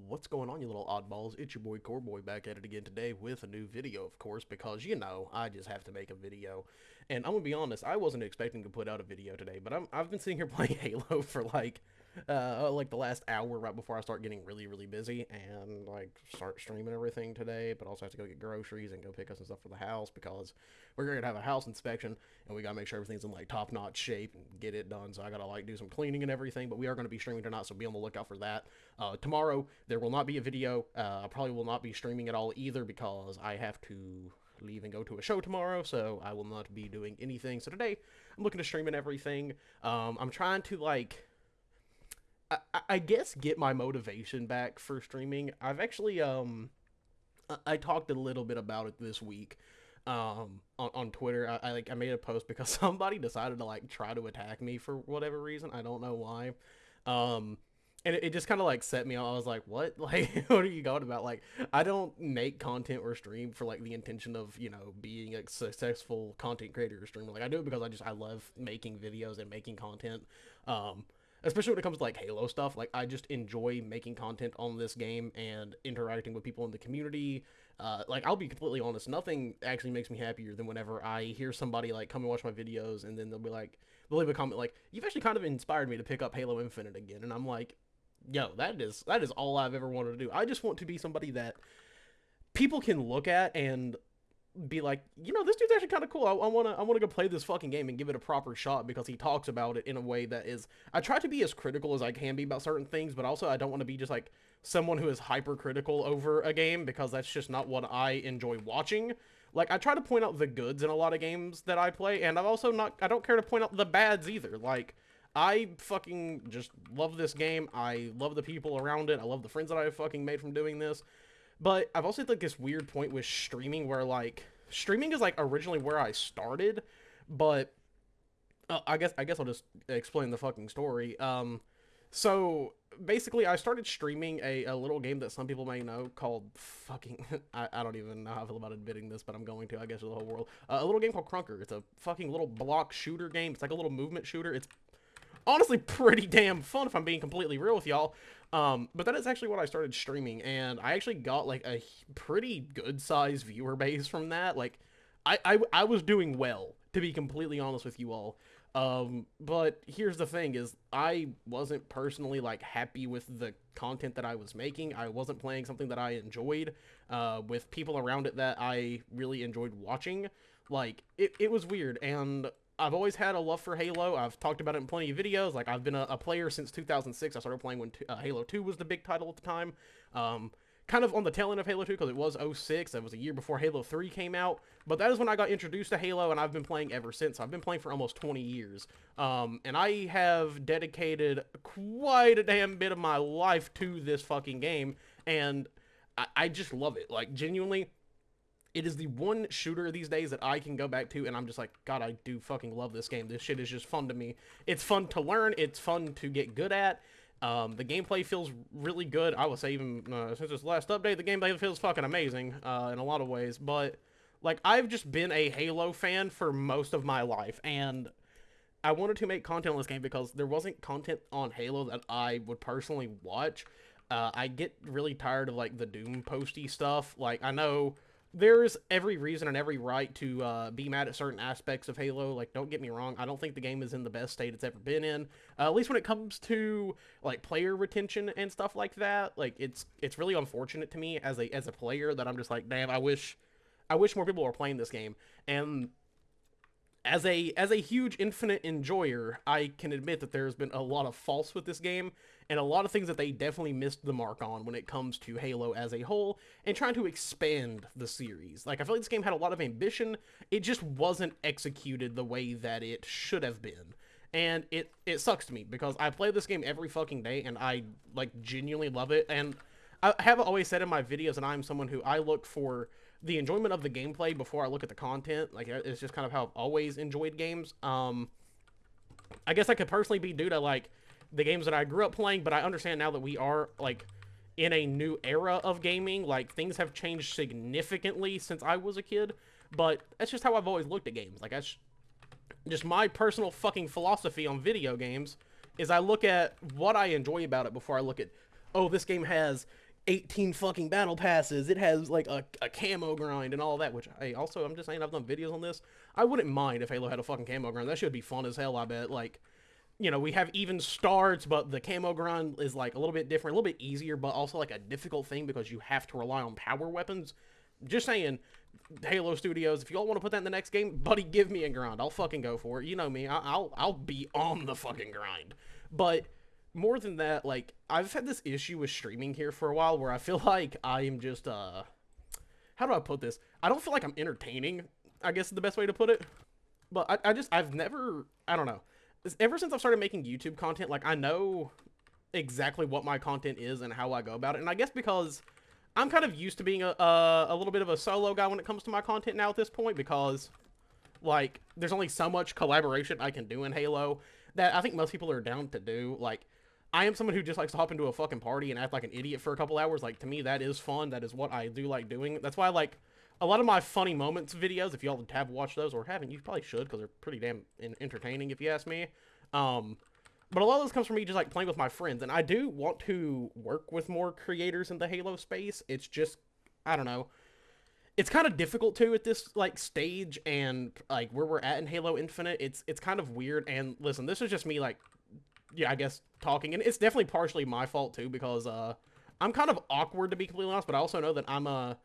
What's going on, you little oddballs? It's your boy Coreboy back at it again today with a new video, of course, because I just have to make a video. And I'm gonna be honest, I wasn't expecting to put out a video today, but I've been sitting here playing Halo for like the last hour right before I start getting really busy and like start streaming everything today, but also have to go get groceries and go pick up some stuff for the house because we're gonna have a house inspection and we gotta make sure everything's in like top-notch shape and get it done. So I gotta like do some cleaning and everything, but we are gonna be streaming tonight, so be on the lookout for that. Tomorrow there will not be a video. I probably will not be streaming at all either because I have to leave and go to a show tomorrow, so I will not be doing anything. So today I'm looking to stream and everything. I'm trying to I guess get my motivation back for streaming. I've actually I talked a little bit about it this week on Twitter. I made a post because somebody decided to like try to attack me for whatever reason. I don't know why. Um and it just kind of like set me off. I was like, what? Like, what are you going about? Like, I don't make content or stream for like the intention of, being a successful content creator or streamer. Like, I do it because I love making videos and making content. Um, Especially when it comes to like Halo stuff. Like, I just enjoy making content on this game and interacting with people in the community. Like, I'll be completely honest, nothing actually makes me happier than whenever I hear somebody like come and watch my videos and then they'll leave a comment like, you've actually kind of inspired me to pick up Halo Infinite again. And I'm like, yo, that is all I've ever wanted to do. I just want to be somebody that people can look at and be like, this dude's actually kind of cool. I wanna go play this fucking game and give it a proper shot because he talks about it in a way that is. I try to be as critical as I can be about certain things, but also I don't want to be just like someone who is hypercritical over a game because that's just not what I enjoy watching. Like, I try to point out the goods in a lot of games that I play, and I don't care to point out the bads either. Like, I fucking just love this game. I love the people around it. I love the friends that I've fucking made from doing this. But I've also hit like this weird point with streaming where like streaming is like originally where I started, but I guess I'll just explain the fucking story. So basically I started streaming a little game that some people may know called fucking I don't even know how I feel about admitting this, but I'm going to, I guess, to the whole world. A little game called Crunker. It's a fucking little block shooter game. It's like a little movement shooter. It's honestly pretty damn fun if I'm being completely real with y'all. But that is actually what I started streaming, and I actually got like a pretty good sized viewer base from that. Like, I was doing well, to be completely honest with you all. But here's the thing is I wasn't personally like happy with the content that I was making. I wasn't playing something that I enjoyed, with people around it that I really enjoyed watching. Like, it was weird, and I've always had a love for Halo. I've talked about it in plenty of videos. Like, I've been a player since 2006. I started playing when Halo 2 was the big title at the time. Kind of on the tail end of Halo 2 because it was '06. That was a year before Halo 3 came out. But that is when I got introduced to Halo, and I've been playing ever since. I've been playing for almost 20 years. And I have dedicated quite a damn bit of my life to this fucking game. And I just love it. Like, genuinely, it is the one shooter these days that I can go back to, and I'm just like, God, I do fucking love this game. This shit is just fun to me. It's fun to learn. It's fun to get good at. The gameplay feels really good. I would say even since this last update, the gameplay feels fucking amazing in a lot of ways. But, like, I've just been a Halo fan for most of my life, and I wanted to make content on this game because there wasn't content on Halo that I would personally watch. I get really tired of, like, the Doom posty stuff. Like, I know there's every reason and every right to be mad at certain aspects of Halo. Like, don't get me wrong, I don't think the game is in the best state it's ever been in. At least when it comes to like player retention and stuff like that. Like, it's really unfortunate to me as a player that I'm just like, damn, I wish more people were playing this game. And as a huge Infinite enjoyer, I can admit that there's been a lot of faults with this game and a lot of things that they definitely missed the mark on when it comes to Halo as a whole and trying to expand the series. Like, I feel like this game had a lot of ambition. It just wasn't executed the way that it should have been. And it sucks to me because I play this game every fucking day and I like genuinely love it. And I have always said in my videos that I'm someone who I look for the enjoyment of the gameplay before I look at the content. Like, it's just kind of how I've always enjoyed games. I guess I could personally be due to like the games that I grew up playing, but I understand now that we are like in a new era of gaming. Like, things have changed significantly since I was a kid, but that's just how I've always looked at games. Like, that's just my personal fucking philosophy on video games is I look at what I enjoy about it before I look at oh, this game has 18 fucking battle passes. It has like a camo grind and all that, which, hey, also, I'm just saying I've done videos on this. I wouldn't mind if Halo had a fucking camo grind. That should be fun as hell, I bet. Like, we have even starts, but the camo grind is like a little bit different, a little bit easier, but also like a difficult thing because you have to rely on power weapons. Just saying, Halo Studios, if y'all want to put that in the next game, buddy, give me a grind. I'll fucking go for it. You know me, I'll be on the fucking grind. But more than that, like, I've had this issue with streaming here for a while where I feel like I am just how do I put this? I don't feel like I'm entertaining, I guess is the best way to put it. But I've never, I don't know. Ever since I've started making YouTube content, like, I know exactly what my content is and how I go about it. And I guess because I'm kind of used to being a little bit of a solo guy when it comes to my content now at this point, because, like, there's only so much collaboration I can do in Halo that I think most people are down to do. Like, I am someone who just likes to hop into a fucking party and act like an idiot for a couple hours. Like, to me, that is fun. That is what I do like doing. That's why I like a lot of my funny moments videos. If y'all have watched those or haven't, you probably should, because they're pretty damn entertaining, if you ask me. But a lot of this comes from me just like playing with my friends, and I do want to work with more creators in the Halo space. It's just, I don't know, it's kind of difficult to at this like stage and like where we're at in Halo Infinite. It's kind of weird. And listen, this is just me like, yeah, I guess talking, and it's definitely partially my fault too, because I'm kind of awkward, to be completely honest, but I also know that I'm a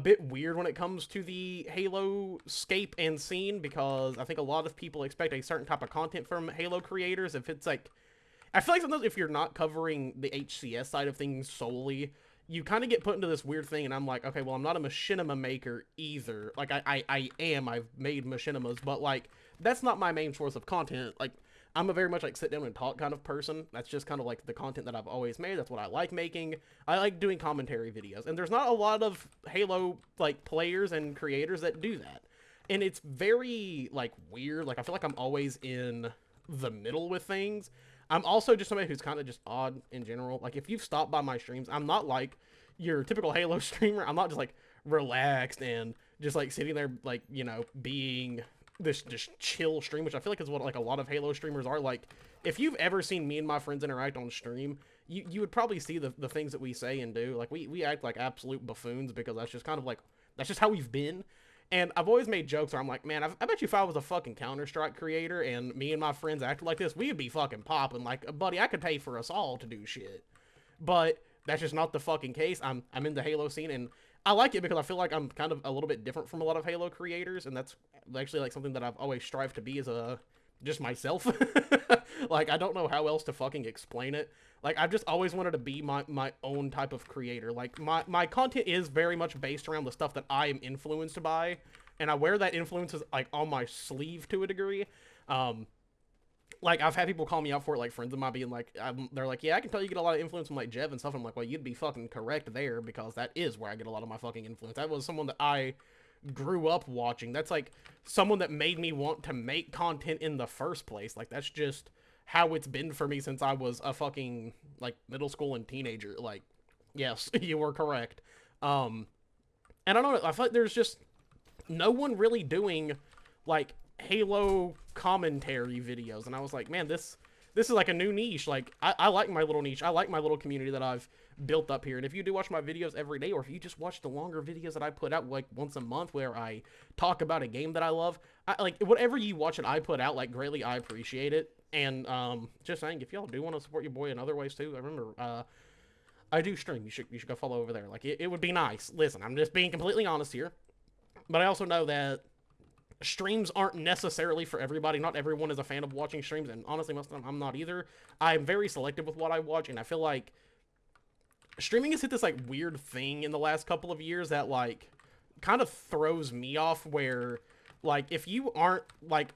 bit weird when it comes to the Halo scape and scene, because I think a lot of people expect a certain type of content from Halo creators. If it's like, I feel like sometimes if you're not covering the HCS side of things solely, you kind of get put into this weird thing, and I'm like, okay, well, I'm not a machinima maker either. Like, I've made machinimas, but, like, that's not my main source of content. Like, I'm a very much, like, sit down and talk kind of person. That's just kind of, like, the content that I've always made. That's what I like making. I like doing commentary videos, and there's not a lot of Halo, like, players and creators that do that. And it's very, like, weird. Like, I feel like I'm always in the middle with things. I'm also just somebody who's kind of just odd in general. Like, if you've stopped by my streams, I'm not like your typical Halo streamer. I'm not just, like, relaxed and just, like, sitting there, like, being this just chill stream, which I feel like is what, like, a lot of Halo streamers are. Like, if you've ever seen me and my friends interact on stream, you would probably see the things that we say and do. Like, we act like absolute buffoons, because that's just kind of, like, that's just how we've been. And I've always made jokes where I'm like, man, I bet you if I was a fucking Counter-Strike creator and me and my friends acted like this, we'd be fucking popping. Like, buddy, I could pay for us all to do shit. But that's just not the fucking case. I'm in the Halo scene, and I like it because I feel like I'm kind of a little bit different from a lot of Halo creators, and that's actually, like, something that I've always strived to be as just myself. Like, I don't know how else to fucking explain it. Like, I've just always wanted to be my own type of creator. Like, my content is very much based around the stuff that I am influenced by, and I wear that influence, like, on my sleeve to a degree. Like, I've had people call me out for it, like, friends of mine being like, they're like, yeah, I can tell you get a lot of influence from, like, Jev and stuff. I'm like, well, you'd be fucking correct there, because that is where I get a lot of my fucking influence. That was someone that I grew up watching. That's, like, someone that made me want to make content in the first place. Like, that's just how it's been for me since I was a fucking, like, middle school and teenager. Like, yes, you were correct. And I don't know, I feel like there's just no one really doing, like, Halo commentary videos, and I was like, man, this is like a new niche. Like, I like my little niche. I like my little community that I've built up here. And if you do watch my videos every day, or if you just watch the longer videos that I put out, like, once a month, where I talk about a game that I love, like, whatever you watch that I put out, like, greatly I appreciate it. And just saying, if y'all do want to support your boy in other ways too, I remember I do stream. You should go follow over there. Like, it would be nice. Listen, I'm just being completely honest here, but I also know that streams aren't necessarily for everybody. Not everyone is a fan of watching streams, and honestly, most of the time, I'm not either. I'm very selective with what I watch, and I feel like streaming has hit this, like, weird thing in the last couple of years that, like, kind of throws me off, where, like, if you aren't, like,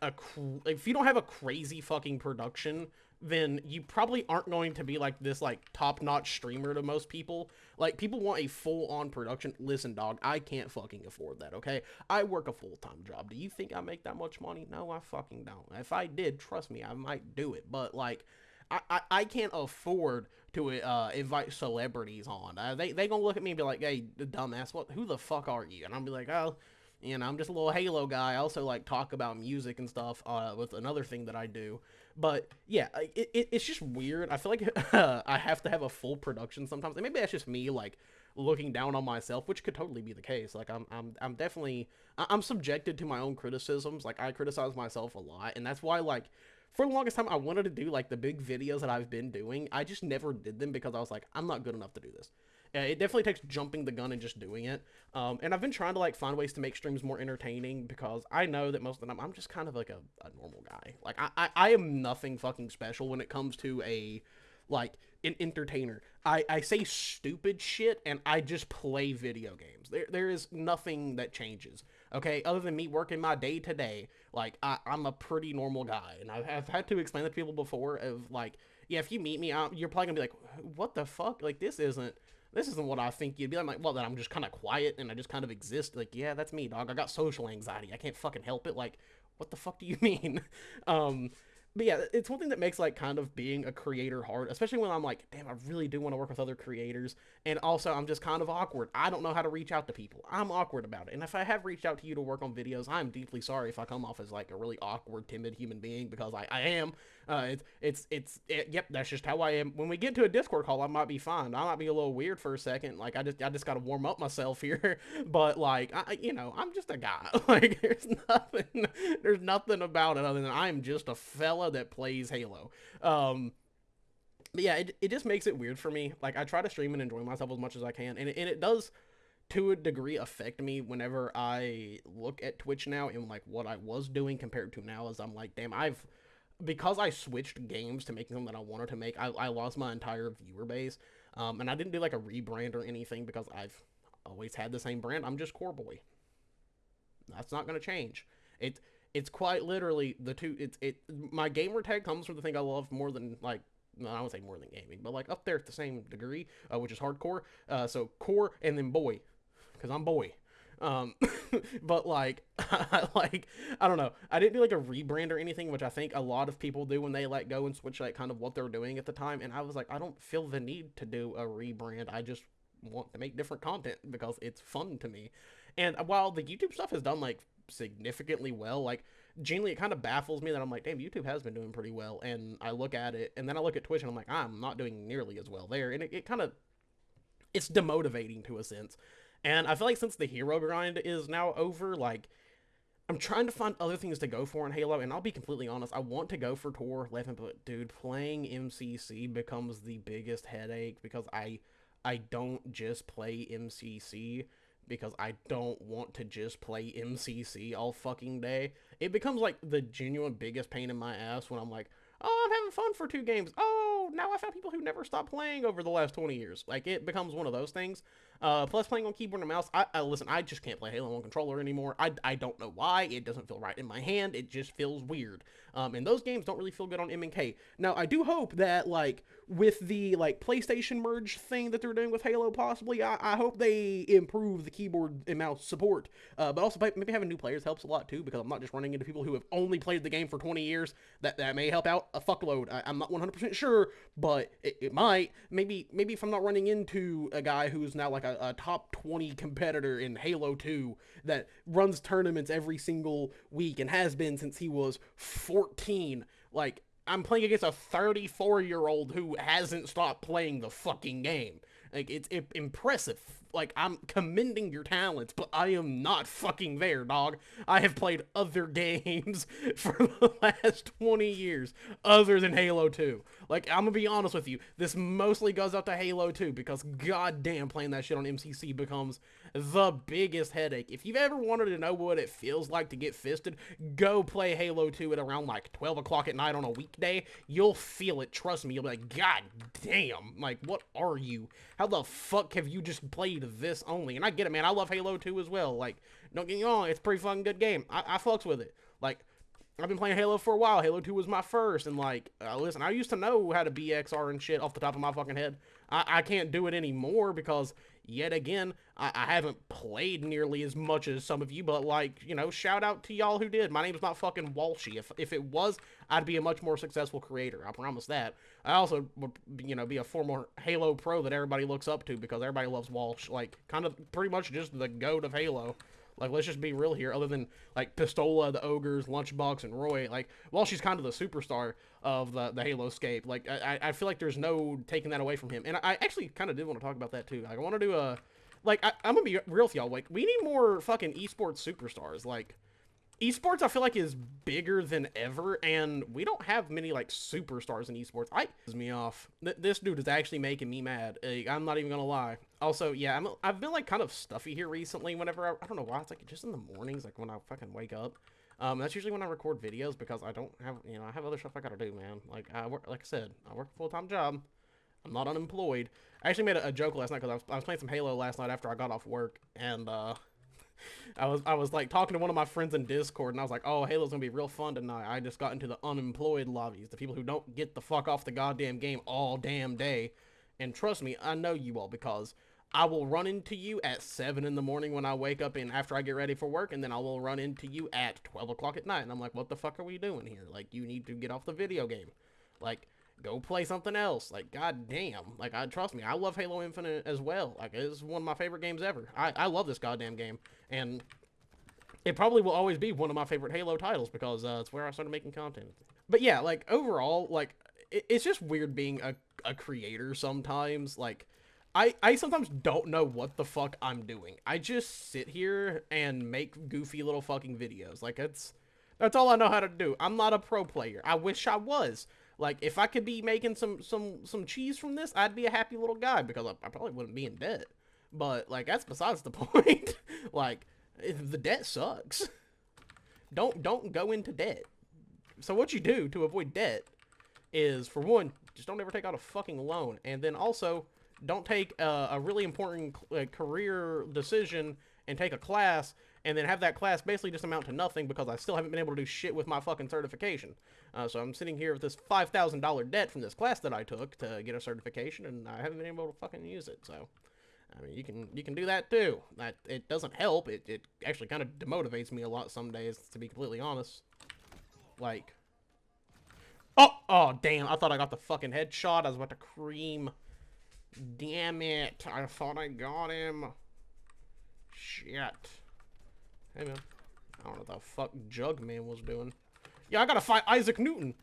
if you don't have a crazy fucking production, then you probably aren't going to be, like, this, like, top-notch streamer to most people. Like, people want a full-on production. Listen, dog, I can't fucking afford that, okay? I work a full-time job. Do you think I make that much money? No, I fucking don't. If I did, trust me, I might do it. But, like, I can't afford to invite celebrities on. They gonna look at me and be like, hey, dumbass, who the fuck are you? And I'll be like, oh, I'm just a little Halo guy. I also like talk about music and stuff with another thing that I do. But yeah, it's just weird. I feel like I have to have a full production sometimes, and maybe that's just me like looking down on myself, which could totally be the case. Like I'm definitely I'm subjected to my own criticisms. Like I criticize myself a lot, and that's why like for the longest time I wanted to do like the big videos that I've been doing. I just never did them because I was like, I'm not good enough to do this. It definitely takes jumping the gun and just doing it. And I've been trying to like find ways to make streams more entertaining because I know that most of the time I'm just kind of like a normal guy. Like I am nothing fucking special when it comes to a like an entertainer. I say stupid shit and I just play video games. There is nothing that changes. Okay, other than me working my day to day, like I'm a pretty normal guy, and I've had to explain that to people before. Of like, yeah, if you meet me, you're probably gonna be like, what the fuck? Like this isn't what I think you'd be. I'm like, well, then I'm just kind of quiet and I just kind of exist. Like, yeah, that's me, dog. I got social anxiety. I can't fucking help it. Like, what the fuck do you mean? um, but yeah, it's one thing that makes like kind of being a creator hard, especially when I'm like, damn, I really do want to work with other creators, and also I'm just kind of awkward. I don't know how to reach out to people. I'm awkward about it, and if I have reached out to you to work on videos, I'm deeply sorry if I come off as like a really awkward, timid human being because I am. Yep, that's just how I am. When we get to a Discord call, I might be fine. I might be a little weird for a second. Like I just got to warm up myself here. But like I'm just a guy. Like there's nothing about it other than I'm just a fella that plays Halo. But yeah, it just makes it weird for me. Like I try to stream and enjoy myself as much as I can, and it does to a degree affect me whenever I look at Twitch now and like what I was doing compared to now. As I'm like, damn, I've because I switched games to making something that I wanted to make, I lost my entire viewer base. And I didn't do like a rebrand or anything because I've always had the same brand. I'm just Core Boy. That's not gonna change. It's quite literally the two. My gamer tag comes from the thing I love more than like. No, I won't say more than gaming, but like up there at the same degree, which is hardcore. So core and then boy, because I'm boy. Um, but like, I don't know. I didn't do like a rebrand or anything, which I think a lot of people do when they let go and switch like kind of what they're doing at the time. And I was like, I don't feel the need to do a rebrand. I just want to make different content because it's fun to me. And while the YouTube stuff has done like significantly well, like genuinely it kind of baffles me that I'm like, damn, YouTube has been doing pretty well. And I look at it, and then I look at Twitch, and I'm like, I'm not doing nearly as well there. And it kind of it's demotivating to a sense. And I feel like since the hero grind is now over, like I'm trying to find other things to go for in Halo, and I'll be completely honest, I want to go for Tor 11, but dude, playing MCC becomes the biggest headache because I don't just play MCC because I don't want to just play MCC all fucking day. It becomes like the genuine biggest pain in my ass when I'm like, oh, I'm having fun for 2 games. Oh, now I found people who never stopped playing over the last 20 years. Like, it becomes one of those things. Plus, playing on keyboard and mouse, listen, I just can't play Halo on controller anymore. I don't know why. It doesn't feel right in my hand. It just feels weird. And those games don't really feel good on M&K. Now, I do hope that, like, with the, like, PlayStation merge thing that they're doing with Halo, possibly, I hope they improve the keyboard and mouse support. But also, maybe having new players helps a lot, too, because I'm not just running into people who have only played the game for 20 years. That may help out a fuckload. I'm not 100% sure, but it might. Maybe if I'm not running into a guy who's now, like, a top 20 competitor in Halo 2 that runs tournaments every single week and has been since he was 14. Like, I'm playing against a 34-year-old who hasn't stopped playing the fucking game. Like, it's impressive. Like, I'm commending your talents, but I am not fucking there, dog. I have played other games for the last 20 years other than Halo 2. Like, I'm gonna be honest with you, this mostly goes out to Halo 2 because goddamn playing that shit on MCC becomes the biggest headache. If you've ever wanted to know what it feels like to get fisted, go play Halo 2 at around like 12 o'clock at night on a weekday. You'll feel it, trust me. You'll be like, god damn, like, what are you? How the fuck have you just played this only? And I get it, man. I love Halo 2 as well. Like, don't get me wrong, it's a pretty fucking good game. I fucks with it. Like, I've been playing Halo for a while. Halo 2 was my first, and like, listen, I used to know how to BXR and shit off the top of my fucking head. I can't do it anymore because, yet again, I haven't played nearly as much as some of you, but like, you know, shout out to y'all who did. My name's not fucking Walshy. If it was, I'd be a much more successful creator. I promise that. I also would, you know, be a former Halo pro that everybody looks up to because everybody loves Walsh. Like, kind of pretty much just the goat of Halo. Like, let's just be real here. Other than like Pistola, the Ogres, Lunchbox, and Roy, like, while she's kind of the superstar of the Halo scape, like, I feel like there's no taking that away from him. And I actually kind of did want to talk about that too. Like, I want to do a, like, I'm gonna be real with y'all. Like, we need more fucking esports superstars. Like, esports, I feel like, is bigger than ever, and we don't have many like superstars in esports. Pisses me off. This dude is actually making me mad. Like, I'm not even gonna lie. Also, yeah, I've been like kind of stuffy here recently. Whenever I don't know why, it's like just in the mornings, like when I fucking wake up. That's usually when I record videos because I don't have, I have other stuff I gotta do, man. Like I work, like I said, I work a full-time job. I'm not unemployed. I actually made a joke last night because I was playing some Halo last night after I got off work, and I was like talking to one of my friends in Discord, and I was like, "Oh, Halo's gonna be real fun tonight." I just got into the unemployed lobbies, the people who don't get the fuck off the goddamn game all damn day. And trust me, I know you all because I will run into you at 7 in the morning when I wake up and after I get ready for work, and then I will run into you at 12 o'clock at night, and I'm like, "What the fuck are we doing here? Like, you need to get off the video game. Like, go play something else." Like, goddamn. Like, trust me, I love Halo Infinite as well. Like, it's one of my favorite games ever. I love this goddamn game. And it probably will always be one of my favorite Halo titles because it's where I started making content. But yeah, like, overall, like, it's just weird being a creator sometimes. Like, I sometimes don't know what the fuck I'm doing. I just sit here and make goofy little fucking videos. Like, that's all I know how to do. I'm not a pro player. I wish I was. Like, if I could be making some cheese from this, I'd be a happy little guy because I probably wouldn't be in debt. But, like, that's besides the point. Like, the debt sucks. Don't go into debt. So what you do to avoid debt is, for one, just don't ever take out a fucking loan. And then also, don't take a really important career decision and take a class and then have that class basically just amount to nothing because I still haven't been able to do shit with my fucking certification. So I'm sitting here with this $5,000 debt from this class that I took to get a certification, and I haven't been able to fucking use it. So, I mean, you can do that too. That it doesn't help. It actually kind of demotivates me a lot some days, to be completely honest. Like, oh damn! I thought I got the fucking headshot. I was about to cream. Damn it! I thought I got him. Shit. Hey man, I don't know what the fuck Jugman was doing. Yeah, I gotta fight Isaac Newton.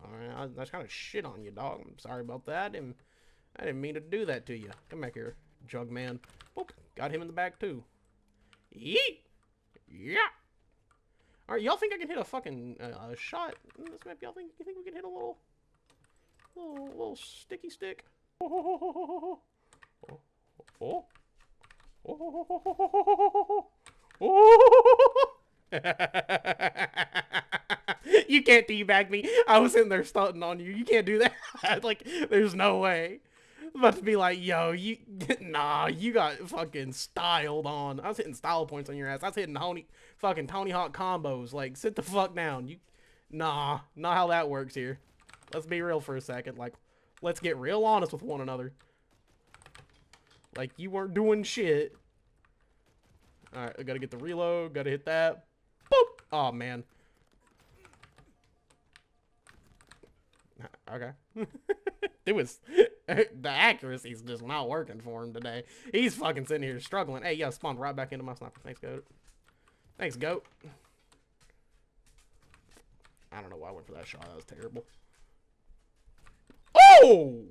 Alright, that's kind of shit on you, dog. I'm sorry about that. I didn't mean to do that to you. Come back here, Jugman. Oop, got him in the back too. Yeet! Yeah! Alright, y'all think I can hit a fucking shot? This map, y'all think, you think we can hit a little sticky stick? Oh. Oh. You can't teabag me. I was in there stunting on you. You can't do that. Like, there's no way. I'm about to be like, yo, nah, you got fucking styled on. I was hitting style points on your ass. I was hitting fucking Tony Hawk combos. Like, sit the fuck down. Nah, not how that works here. Let's be real for a second. Like, let's get real honest with one another. Like, you weren't doing shit. Alright, I gotta get the reload. Gotta hit that. Boop! Oh, man. Okay. It was... the accuracy's just not working for him today. He's fucking sitting here struggling. Hey, yeah, spawned right back into my sniper. Thanks, Goat. Thanks, Goat. I don't know why I went for that shot. That was terrible. Oh!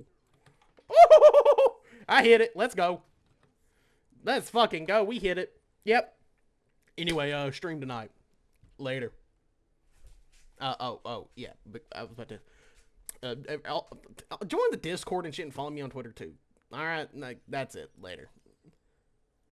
Oh! I hit it. Let's go. Let's fucking go. We hit it. Yep. Anyway, stream tonight. Later. Yeah. I was about to... join the Discord and shit and follow me on Twitter too. Alright, that's it. Later.